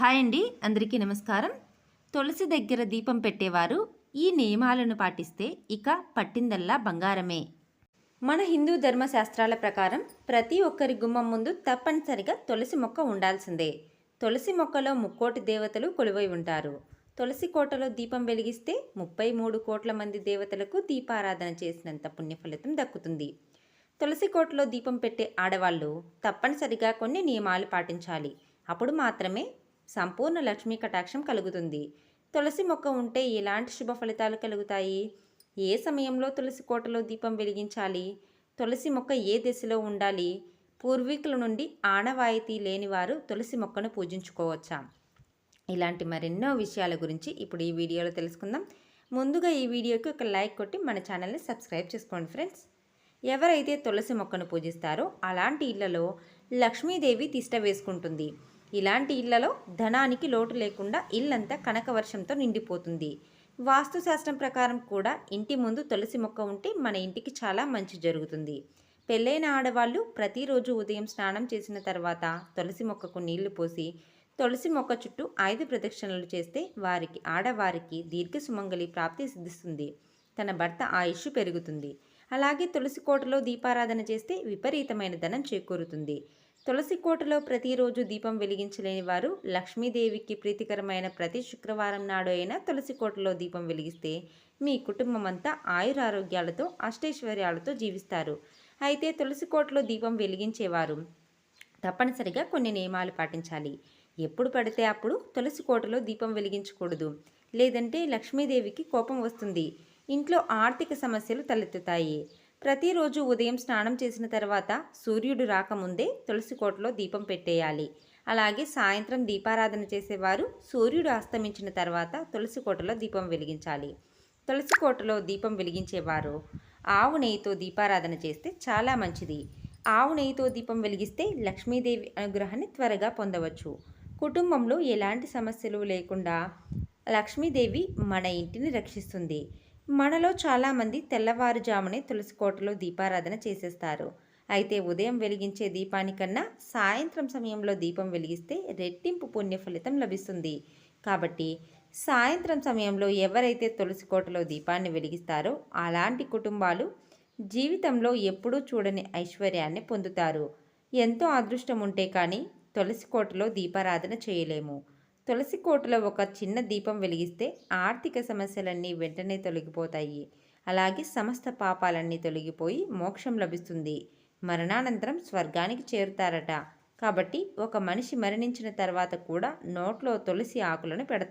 Hi అండి, అందరికీ నమస్కారం. తులసి దగ్గర దీపం పెట్టేవారు ఈ నియమాలను పాటిస్తే ఇక పట్టిందల్లా బంగారమే. మన హిందూ ధర్మశాస్త్రాల ప్రకారం ప్రతి ఒక్కరి గుమ్మం ముందు తప్పనిసరిగా తులసి మొక్క ఉండాల్సిందే. తులసి మొక్కలో ముక్కోటి దేవతలు కొలువై ఉంటారు. తులసి కోటలో దీపం వెలిగిస్తే 33 కోట్ల మంది దేవతలకు దీపారాధన చేసినంత పుణ్యఫలితం దక్కుతుంది. తులసి కోటలో దీపం పెట్టే ఆడవాళ్ళు తప్పనిసరిగా కొన్ని నియమాలు పాటించాలి. అప్పుడు మాత్రమే సంపూర్ణ లక్ష్మీ కటాక్షం కలుగుతుంది. తులసి మొక్క ఉంటే ఎలాంటి శుభ ఫలితాలు కలుగుతాయి? ఏ సమయంలో తులసి కోటలో దీపం వెలిగించాలి? తులసి మొక్క ఏ దశలో ఉండాలి? పూర్వీకుల నుండి ఆనవాయితీ లేనివారు తులసి మొక్కను పూజించుకోవచ్చా? ఇలాంటి మరెన్నో విషయాల గురించి ఇప్పుడు ఈ వీడియోలో తెలుసుకుందాం. ముందుగా ఈ వీడియోకి ఒక లైక్ కొట్టి మన ఛానల్ని సబ్స్క్రైబ్ చేసుకోండి ఫ్రెండ్స్. ఎవరైతే తులసి మొక్కను పూజిస్తారో అలాంటి ఇళ్లలో లక్ష్మీదేవి తిష్ట వేసుకుంటుంది. ఇలాంటి ఇళ్లలో ధనానికి లోటు లేకుండా ఇల్లంతా కనకవర్షంతో నిండిపోతుంది. వాస్తుశాస్త్రం ప్రకారం కూడా ఇంటి ముందు తులసి మొక్క ఉంటే మన ఇంటికి చాలా మంచి జరుగుతుంది. పెళ్ళైన ఆడవాళ్ళు ప్రతిరోజు ఉదయం స్నానం చేసిన తర్వాత తులసి మొక్కకు నీళ్లు పోసి తులసి మొక్క చుట్టూ 5 ప్రదక్షిణలు చేస్తే ఆడవారికి దీర్ఘ సుమంగళి ప్రాప్తి సిద్ధిస్తుంది. తన భర్త ఆయుష్ పెరుగుతుంది. అలాగే తులసి కోటలో దీపారాధన చేస్తే విపరీతమైన ధనం చేకూరుతుంది. తులసి కోటలో ప్రతిరోజు దీపం వెలిగించలేని వారు లక్ష్మీదేవికి ప్రీతికరమైన ప్రతి శుక్రవారం నాడు అయినా తులసి కోటలో దీపం వెలిగిస్తే మీ కుటుంబం అంతా ఆయురారోగ్యాలతో అష్టైశ్వర్యాలతో జీవిస్తారు. అయితే తులసి కోటలో దీపం వెలిగించేవారు తప్పనిసరిగా కొన్ని నియమాలు పాటించాలి. ఎప్పుడు పడితే అప్పుడు తులసి కోటలో దీపం వెలిగించకూడదు. లేదంటే లక్ష్మీదేవికి కోపం వస్తుంది. ఇంట్లో ఆర్థిక సమస్యలు తలెత్తుతాయి. ప్రతిరోజు ఉదయం స్నానం చేసిన తర్వాత సూర్యుడు రాకముందే తులసి కోటలో దీపం పెట్టేయాలి. అలాగే సాయంత్రం దీపారాధన చేసేవారు సూర్యుడు అస్తమించిన తర్వాత తులసి కోటలో దీపం వెలిగించాలి. తులసి కోటలో దీపం వెలిగించేవారు ఆవు నెయ్యితో దీపారాధన చేస్తే చాలా మంచిది. ఆవు నెయ్యితో దీపం వెలిగిస్తే లక్ష్మీదేవి అనుగ్రహాన్ని త్వరగా పొందవచ్చు. కుటుంబంలో ఎలాంటి సమస్యలు లేకుండా లక్ష్మీదేవి మన ఇంటిని రక్షిస్తుంది. మనలో చాలామంది తెల్లవారుజామునే తులసి కోటలో దీపారాధన చేసేస్తారు. అయితే ఉదయం వెలిగించే దీపానికన్నా సాయంత్రం సమయంలో దీపం వెలిగిస్తే రెట్టింపు పుణ్య ఫలితం లభిస్తుంది. కాబట్టి సాయంత్రం సమయంలో ఎవరైతే తులసి కోటలో దీపాన్ని వెలిగిస్తారో అలాంటి కుటుంబాలు జీవితంలో ఎప్పుడూ చూడని ఐశ్వర్యాన్ని పొందుతారు. ఎంతో అదృష్టం ఉంటే కానీ తులసి కోటలో దీపారాధన చేయలేము. తులసి కోటలో ఒక చిన్న దీపం వెలిగిస్తే ఆర్థిక సమస్యలన్నీ వెంటనే తొలగిపోతాయి. అలాగే సమస్త పాపాలన్నీ తొలగిపోయి మోక్షం లభిస్తుంది. మరణానంతరం స్వర్గానికి చేరుతారట. కాబట్టి ఒక మనిషి మరణించిన తర్వాత కూడా నోట్లో తులసి ఆకులను పెడతారు.